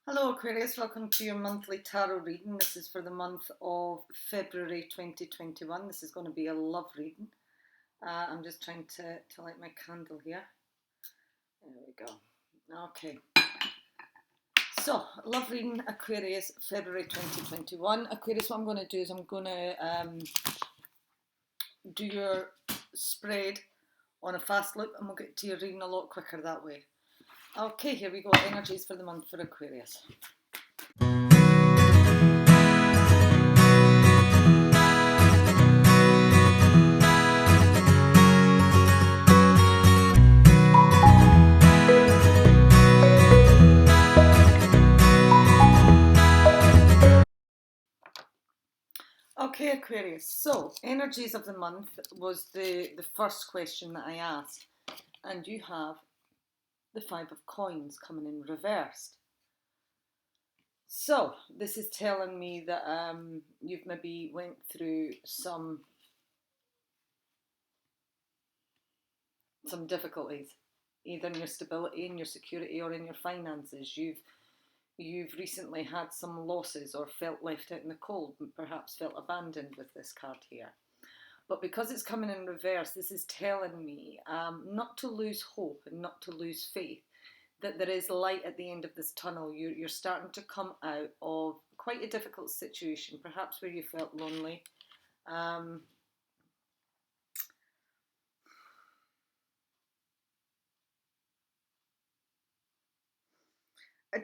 Hello Aquarius, welcome to your monthly tarot reading. This is for the month of February 2021. This is going to be a love reading. I'm just trying to light my candle here. There we go. Okay. So, love reading Aquarius, February 2021. Aquarius, what I'm going to do is I'm going to do your spread on a fast loop and we'll get to your reading a lot quicker that way. Okay, here we go. Energies for the month for Aquarius. Okay, Aquarius, so energies of the month was the first question that I asked, and you have the Five of Coins coming in reversed. So this is telling me that you've maybe went through some difficulties, either in your stability, in your security, or in your finances. You've recently had some losses or felt left out in the cold and perhaps felt abandoned with this card here. But because it's coming in reverse, this is telling me not to lose hope and not to lose faith, that there is light at the end of this tunnel. You're starting to come out of quite a difficult situation, perhaps where you felt lonely. A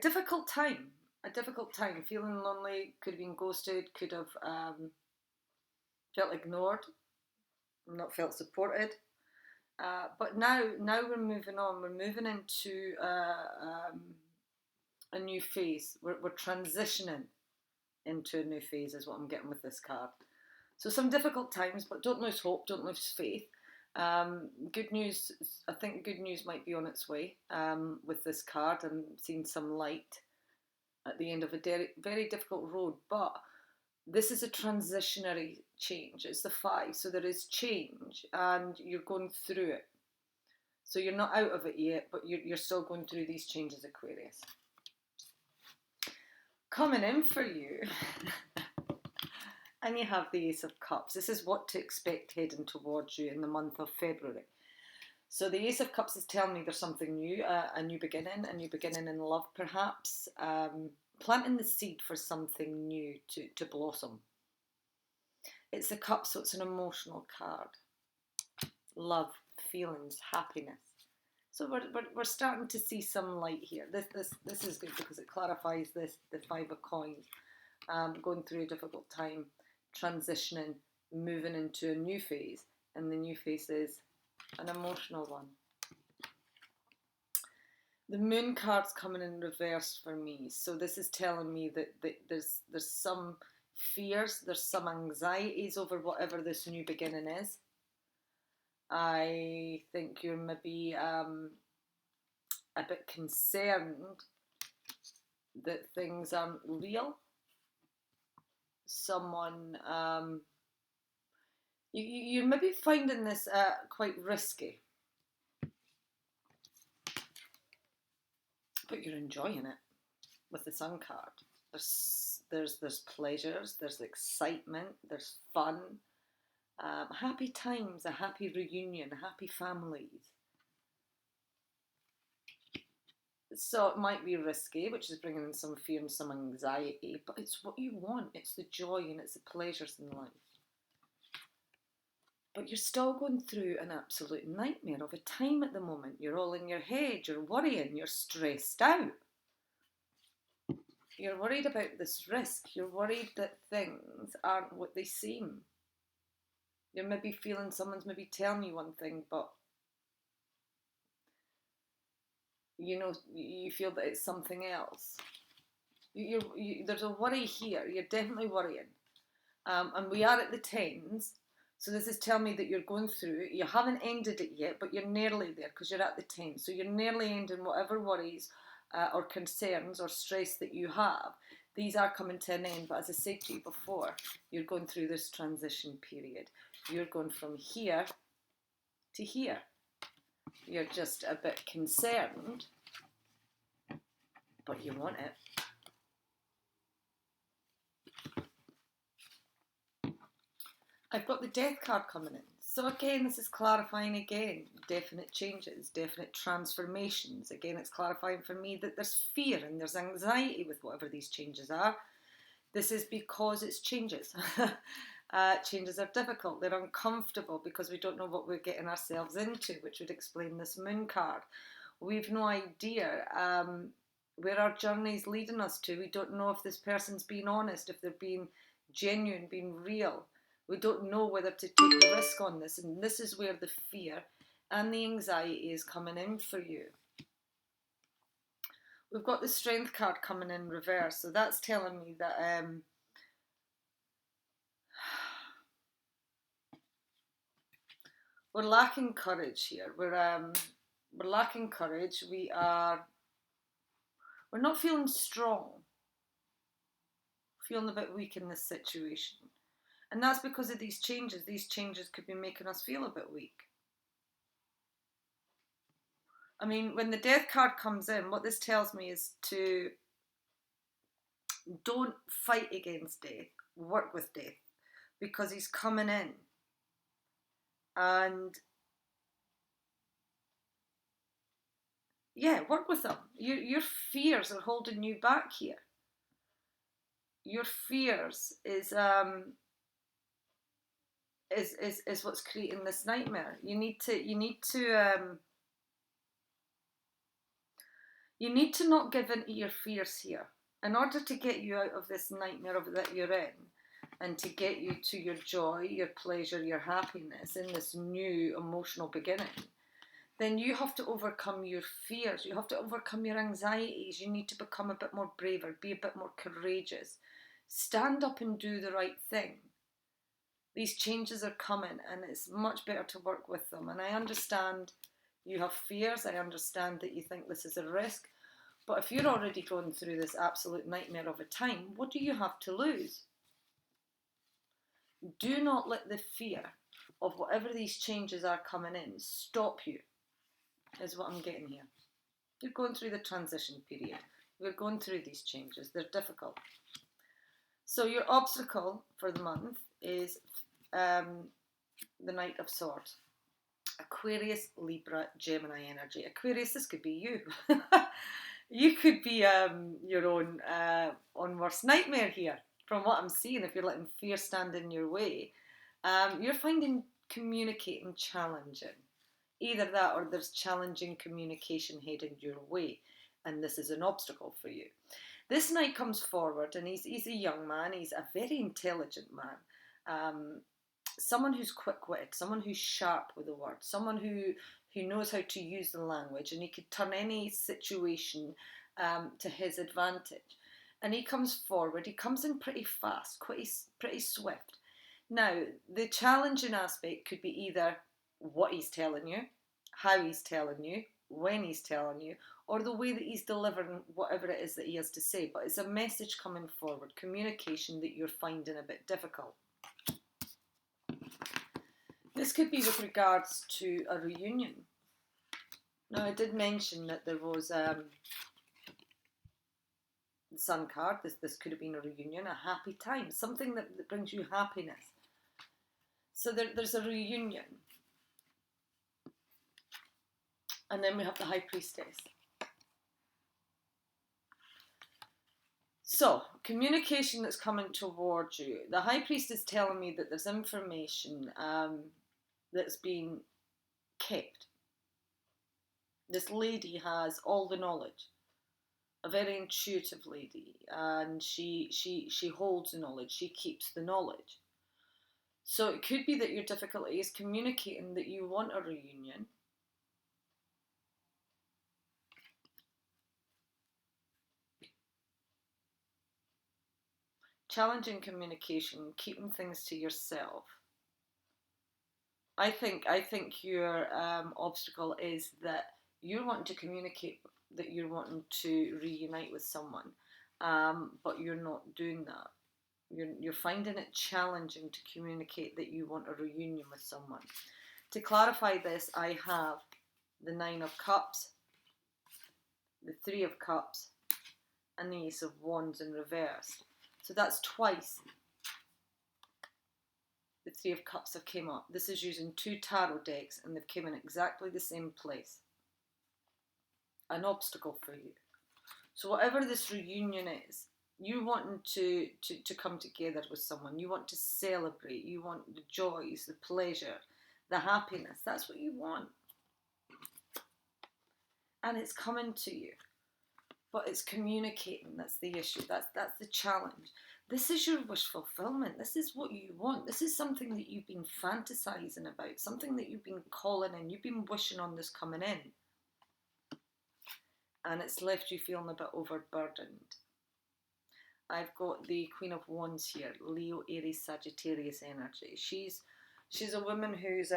difficult time, feeling lonely, could have been ghosted, could have felt ignored, not felt supported. But now we're moving on. We're moving into a new phase. We're transitioning into a new phase is what I'm getting with this card. So some difficult times, but don't lose hope, don't lose faith. Good news, I think good news might be on its way with this card. I'm seeing some light at the end of a very difficult road, but this is a transitionary change. It's the 5, so there is change and you're going through it. So you're not out of it yet, but you're still going through these changes, Aquarius. Coming in for you, and you have the Ace of Cups. This is what to expect heading towards you in the month of February. So the Ace of Cups is telling me there's something new, a new beginning in love perhaps. Planting the seed for something new to blossom. It's the cup, so it's an emotional card. Love, feelings, happiness. So we're starting to see some light here. This is good because it clarifies the 5 of Coins. Going through a difficult time, transitioning, moving into a new phase, and the new phase is an emotional one. The Moon card's coming in reverse for me, so this is telling me that there's some fears, there's some anxieties over whatever this new beginning is. I think you're maybe a bit concerned that things aren't real. Someone, you're maybe finding this quite risky, but you're enjoying it with the Sun card. There's pleasures, there's excitement, there's fun, happy times, a happy reunion, happy families. So it might be risky, which is bringing in some fear and some anxiety, but it's what you want. It's the joy and it's the pleasures in life. But you're still going through an absolute nightmare of a time at the moment. You're all in your head, you're worrying, you're stressed out. You're worried about this risk. You're worried that things aren't what they seem. You're maybe feeling someone's maybe telling you one thing, but you know, you feel that it's something else. There's a worry here. You're definitely worrying. And we are at the 10s. So this is telling me that you're going through it. You haven't ended it yet, but you're nearly there because you're at the 10s. So you're nearly ending whatever worries or concerns or stress that you have. These are coming to an end. But as I said to you before, you're going through this transition period. You're going from here to here. You're just a bit concerned, but you want it. I've got the Death card coming in. So again, this is clarifying again, definite changes, definite transformations. Again, it's clarifying for me that there's fear and there's anxiety with whatever these changes are. This is because it's changes. Changes are difficult, they're uncomfortable because we don't know what we're getting ourselves into, which would explain this Moon card. We've no idea where our journey is leading us to. We don't know if this person's being honest, if they're being genuine, being real. We don't know whether to take the risk on this, and this is where the fear and the anxiety is coming in for you. We've got the Strength card coming in reverse, so that's telling me that we're lacking courage here. We're lacking courage. We're not feeling strong. Feeling a bit weak in this situation. And that's because of these changes. These changes could be making us feel a bit weak. I mean, when the Death card comes in, what this tells me is to don't fight against death. Work with death. Because he's coming in. And yeah, work with them. Your fears are holding you back here. Your fears is what's creating this nightmare. You need to not give in to your fears here. In order to get you out of this nightmare that you're in, and to get you to your joy, your pleasure, your happiness in this new emotional beginning, then you have to overcome your fears. You have to overcome your anxieties. You need to become a bit more braver, be a bit more courageous. Stand up and do the right thing. These changes are coming, and it's much better to work with them. And I understand you have fears. I understand that you think this is a risk. But if you're already going through this absolute nightmare of a time, what do you have to lose? Do not let the fear of whatever these changes are coming in stop you, is what I'm getting here. You're going through the transition period. We're going through these changes. They're difficult. So your obstacle for the month is the Knight of Swords. Aquarius, Libra, Gemini energy. Aquarius, this could be you. You could be your own worst nightmare here. From what I'm seeing, if you're letting fear stand in your way, you're finding communicating challenging. Either that or there's challenging communication heading your way, and this is an obstacle for you. This knight comes forward, and he's a young man. He's a very intelligent man. Someone who's quick-witted, someone who's sharp with the words, someone who knows how to use the language, and he could turn any situation to his advantage. And he comes forward, he comes in pretty fast, pretty swift. Now, the challenging aspect could be either what he's telling you, how he's telling you, when he's telling you, or the way that he's delivering whatever it is that he has to say. But it's a message coming forward, communication that you're finding a bit difficult. This could be with regards to a reunion. Now, I did mention that there was the Sun card. This could have been a reunion, a happy time, something that brings you happiness. So there's a reunion. And then we have the High Priestess. So, communication that's coming towards you. The High Priest is telling me that there's information that's been kept. This lady has all the knowledge. A very intuitive lady. And she holds the knowledge. She keeps the knowledge. So it could be that your difficulty is communicating that you want a reunion. Challenging communication, keeping things to yourself. I think your obstacle is that you're wanting to communicate that you're wanting to reunite with someone, but you're not doing that. You're finding it challenging to communicate that you want a reunion with someone. To clarify this, I have the Nine of Cups, the Three of Cups, and the Ace of Wands in reverse. So that's twice. the Three of Cups have came up. This is using 2 tarot decks and they've came in exactly the same place. An obstacle for you. So whatever this reunion is, you wanting to come together with someone, you want to celebrate, you want the joys, the pleasure, the happiness. That's what you want. And it's coming to you. But it's communicating, that's the issue, that's the challenge. This is your wish fulfillment, this is what you want, this is something that you've been fantasizing about, something that you've been calling in, you've been wishing on this coming in. And it's left you feeling a bit overburdened. I've got the Queen of Wands here, Leo, Aries, Sagittarius energy. She's a woman who's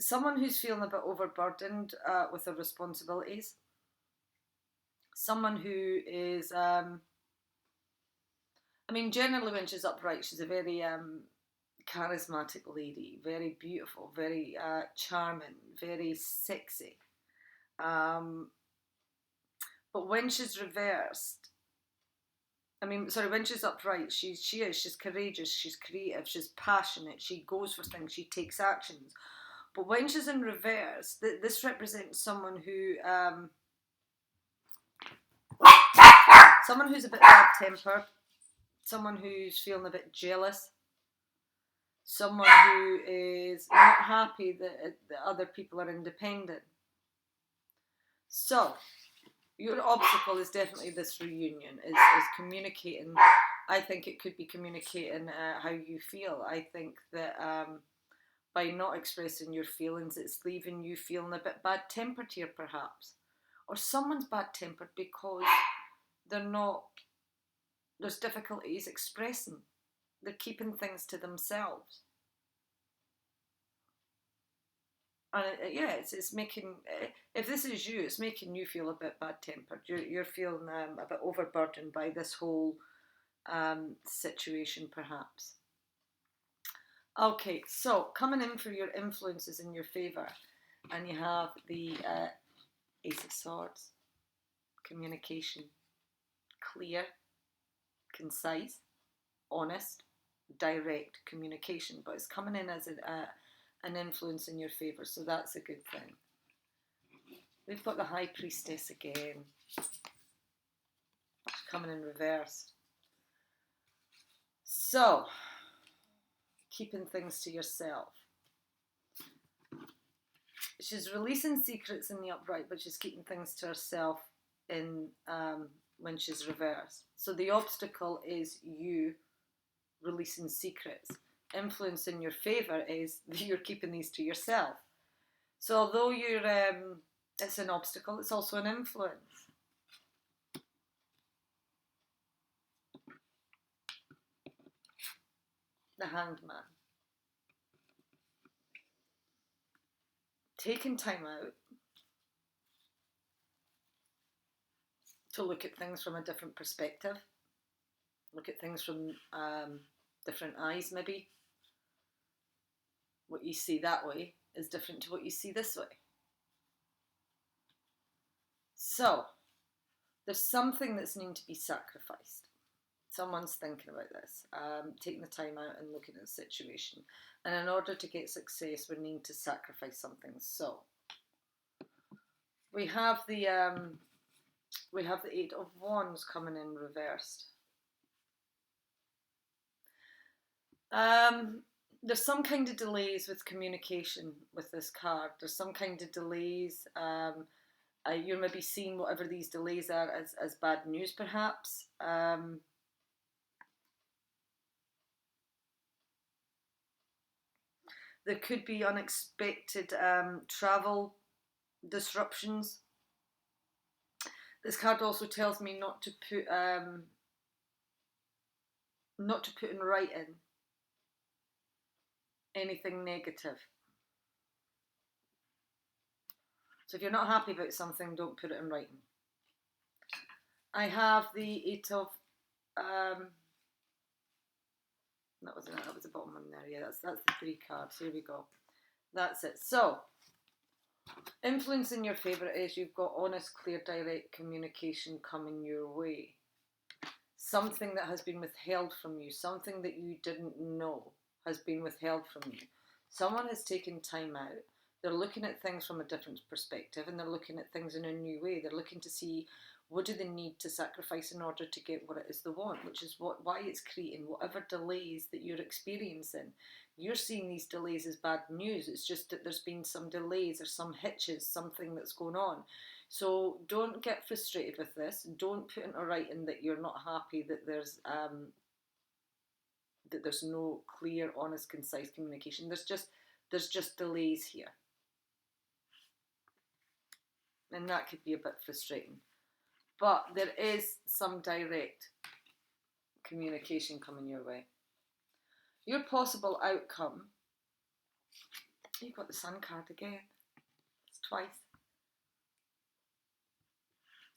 someone who's feeling a bit overburdened with her responsibilities. Someone who is, I mean, generally when she's upright, she's a very charismatic lady, very beautiful, very charming, very sexy. But when she's reversed, when she's upright, she's courageous, she's creative, she's passionate, she goes for things, she takes actions. But when she's in reverse, this represents someone who, someone who's a bit bad-tempered, someone who's feeling a bit jealous, someone who is not happy that other people are independent. So, your obstacle is definitely this reunion, is communicating. I think it could be communicating how you feel. I think that by not expressing your feelings, it's leaving you feeling a bit bad-tempered here, perhaps. Or someone's bad-tempered because there's difficulties expressing. They're keeping things to themselves. And it's making, if this is you, it's making you feel a bit bad-tempered. You're feeling a bit overburdened by this whole situation, perhaps. Okay, so coming in for your influences in your favour, and you have the Ace of Swords, communication, clear, concise, honest, direct communication, but it's coming in as an influence in your favour, so that's a good thing. We've got the High Priestess again, coming in reverse. So, keeping things to yourself. She's releasing secrets in the upright, but she's keeping things to herself in when she's reversed. So the obstacle is you releasing secrets. Influence in your favour is that you're keeping these to yourself. So although it's an obstacle, it's also an influence. The Hanged Man. Taking time out to look at things from a different perspective. Look at things from different eyes, maybe. What you see that way is different to what you see this way. So, there's something that's needing to be sacrificed. Someone's thinking about this, taking the time out and looking at the situation. And in order to get success, we need to sacrifice something. So, we have the Eight of Wands coming in reversed. There's some kind of delays with communication with this card. There's some kind of delays. You're maybe seeing whatever these delays are as bad news, perhaps. There could be unexpected travel disruptions. This card also tells me not to put in writing anything negative. So if you're not happy about something, don't put it in writing. I have the Eight of that was the bottom one there. Yeah, that's the 3 cards. Here we go. That's it. So, influence in your favour is you've got honest, clear, direct communication coming your way. Something that has been withheld from you, something that you didn't know has been withheld from you. Someone has taken time out. They're looking at things from a different perspective, and they're looking at things in a new way. They're looking to see, what do they need to sacrifice in order to get what it is they want, which is why it's creating whatever delays that you're experiencing. You're seeing these delays as bad news. It's just that there's been some delays or some hitches, something that's going on. So don't get frustrated with this. Don't put into writing that you're not happy, that there's no clear, honest, concise communication. There's just delays here. And that could be a bit frustrating. But there is some direct communication coming your way. Your possible outcome, you've got the Sun card again. It's twice.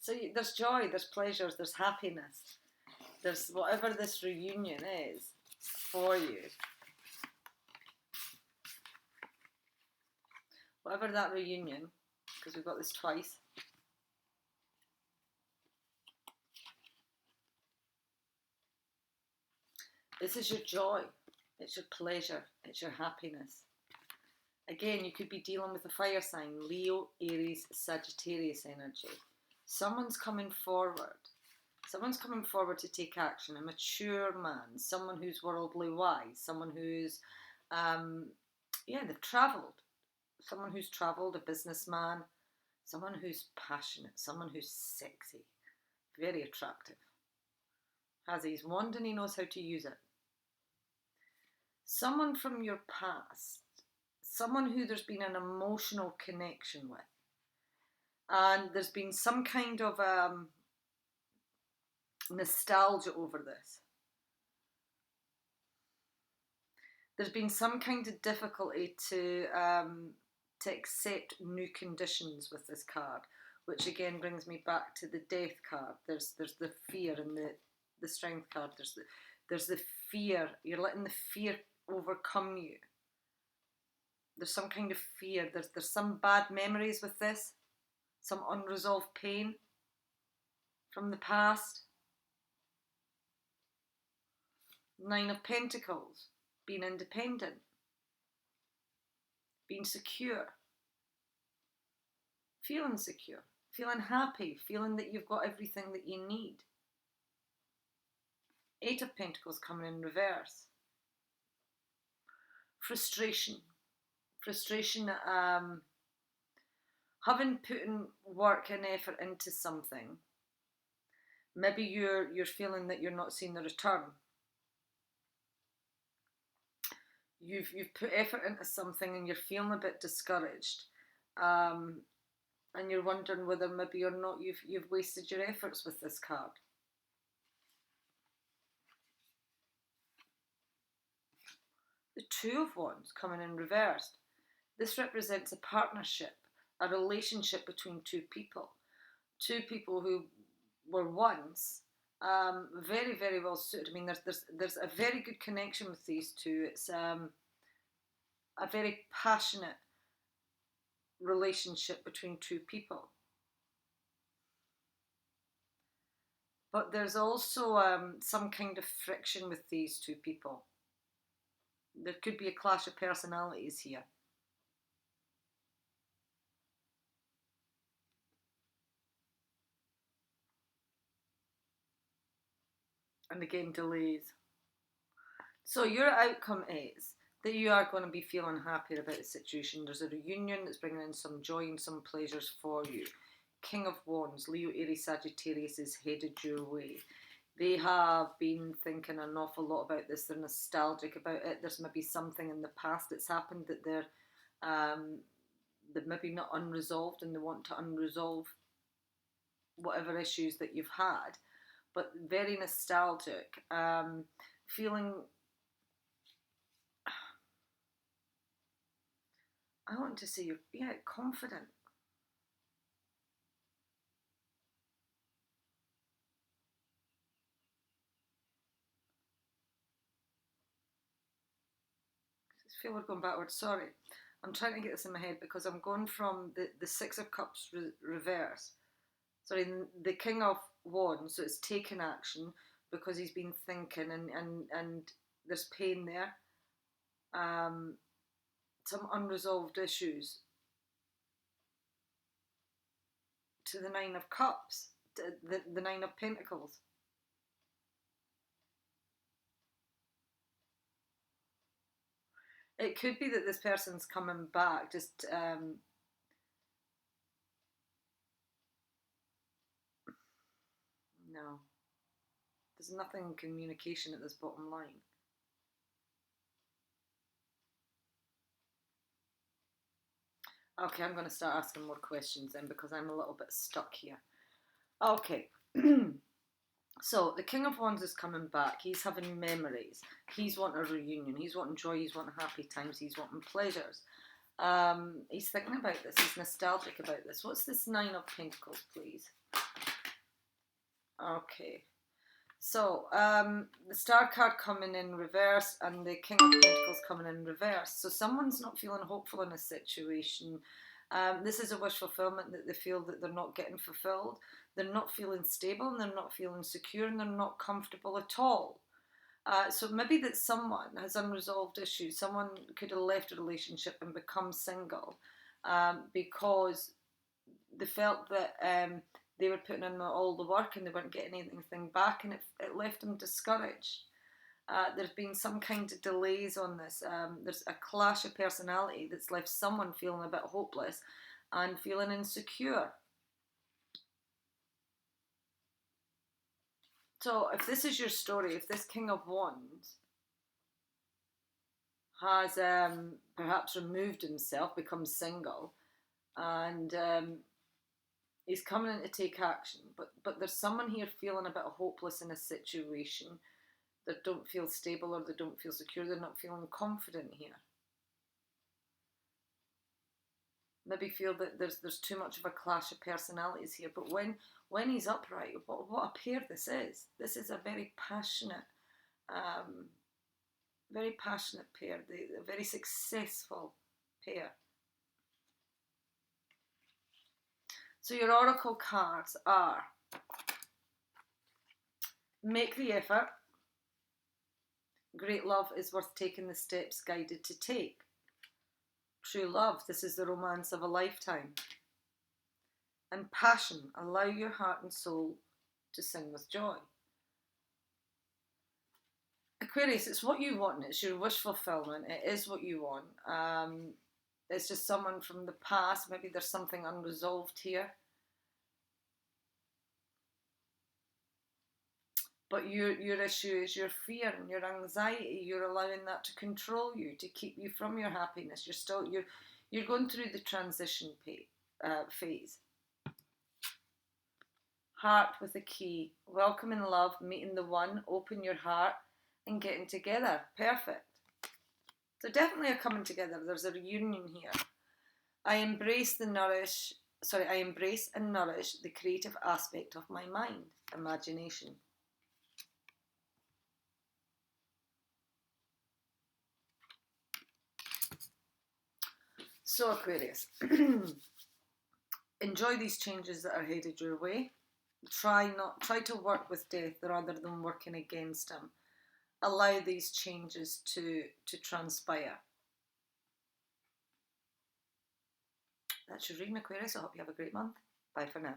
So there's joy, there's pleasures, there's happiness. There's whatever this reunion is for you. Whatever that reunion, because we've got this twice. This is your joy, it's your pleasure, it's your happiness. Again, you could be dealing with a fire sign, Leo, Aries, Sagittarius energy. Someone's coming forward. Someone's coming forward to take action. A mature man, someone who's worldly wise, someone who's, they've travelled. Someone who's travelled, a businessman, someone who's passionate, someone who's sexy, very attractive. Has his wand and he knows how to use it. Someone from your past, someone who there's been an emotional connection with. And there's been some kind of nostalgia over this. There's been some kind of difficulty to accept new conditions with this card, which again brings me back to the Death card. There's the fear, and the Strength card. There's the fear. You're letting the fear overcome you. There's some kind of fear. There's some bad memories with this. Some unresolved pain from the past. 9 of Pentacles, being independent, being secure, feeling secure, feeling happy, feeling that you've got everything that you need. 8 of Pentacles coming in reverse. Frustration, having put in work and effort into something. Maybe you're feeling that you're not seeing the return. You've put effort into something and you're feeling a bit discouraged, and you're wondering whether maybe or not you've wasted your efforts with this card. The 2 of Wands coming in reversed. This represents a partnership, a relationship between two people who were once very, very well suited. I mean, there's a very good connection with these two. It's a very passionate relationship between two people. But there's also some kind of friction with these two people. There could be a clash of personalities here. And again, delays. So your outcome is that you are going to be feeling happier about the situation. There's a reunion that's bringing in some joy and some pleasures for you. King of Wands, Leo, Aries, Sagittarius is headed your way. They have been thinking an awful lot about this. They're nostalgic about it. There's maybe something in the past that's happened that they're maybe not unresolved, and they want to unresolve whatever issues that you've had. But very nostalgic, feeling, I want to say, confident. I feel we're going backwards, sorry. I'm trying to get this in my head because I'm going from the 6 of Cups reverse. Sorry, the King of Wands, so it's taken action. because he's been thinking, and there's pain there. Some unresolved issues. To the Nine of Cups, the Nine of Pentacles. It could be that this person's coming back, just no. There's nothing in communication at this bottom line. Okay, I'm going to start asking more questions then, because I'm a little bit stuck here. Okay. So the King of Wands is coming back. He's having memories. He's wanting a reunion. He's wanting joy. He's wanting happy times. He's wanting pleasures. He's thinking about this. He's nostalgic about this. What's this Nine of Pentacles, please? Okay. So the Star card coming in reverse and the King of Pentacles coming in reverse. So someone's not feeling hopeful in a situation. This is a wish fulfillment that they feel that they're not getting fulfilled. They're not feeling stable, and they're not feeling secure, and they're not comfortable at all. So maybe that someone has unresolved issues. Someone could have left a relationship and become single because they felt that they were putting in all the work and they weren't getting anything back, and it left them discouraged. There's been some kind of delays on this. There's a clash of personality that's left someone feeling a bit hopeless and feeling insecure. So if this is your story, if this King of Wands has perhaps removed himself, become single, and he's coming in to take action, but there's someone here feeling a bit hopeless in a situation. They don't feel stable, or they don't feel secure. They're not feeling confident here. Maybe feel that there's too much of a clash of personalities here. But when he's upright, what a pair this is. This is a very passionate pair. A very successful pair. So your oracle cards are: make the effort. Great love is worth taking the steps guided to take. True love, this is the romance of a lifetime. And passion, allow your heart and soul to sing with joy. Aquarius, it's what you want. It's your wish fulfillment. It is what you want. It's just someone from the past. Maybe there's something unresolved here. But your issue is your fear and your anxiety. You're allowing that to control you, to keep you from your happiness. You're going through the transition phase. Heart with a key. Welcoming love, meeting the one, open your heart, and getting together. Perfect. So definitely a coming together. There's a reunion here. I embrace and nourish the creative aspect of my mind, imagination. So Aquarius, enjoy these changes that are headed your way. Try to work with death rather than working against him. Allow these changes to transpire. That's your reading, Aquarius. I hope you have a great month. Bye for now.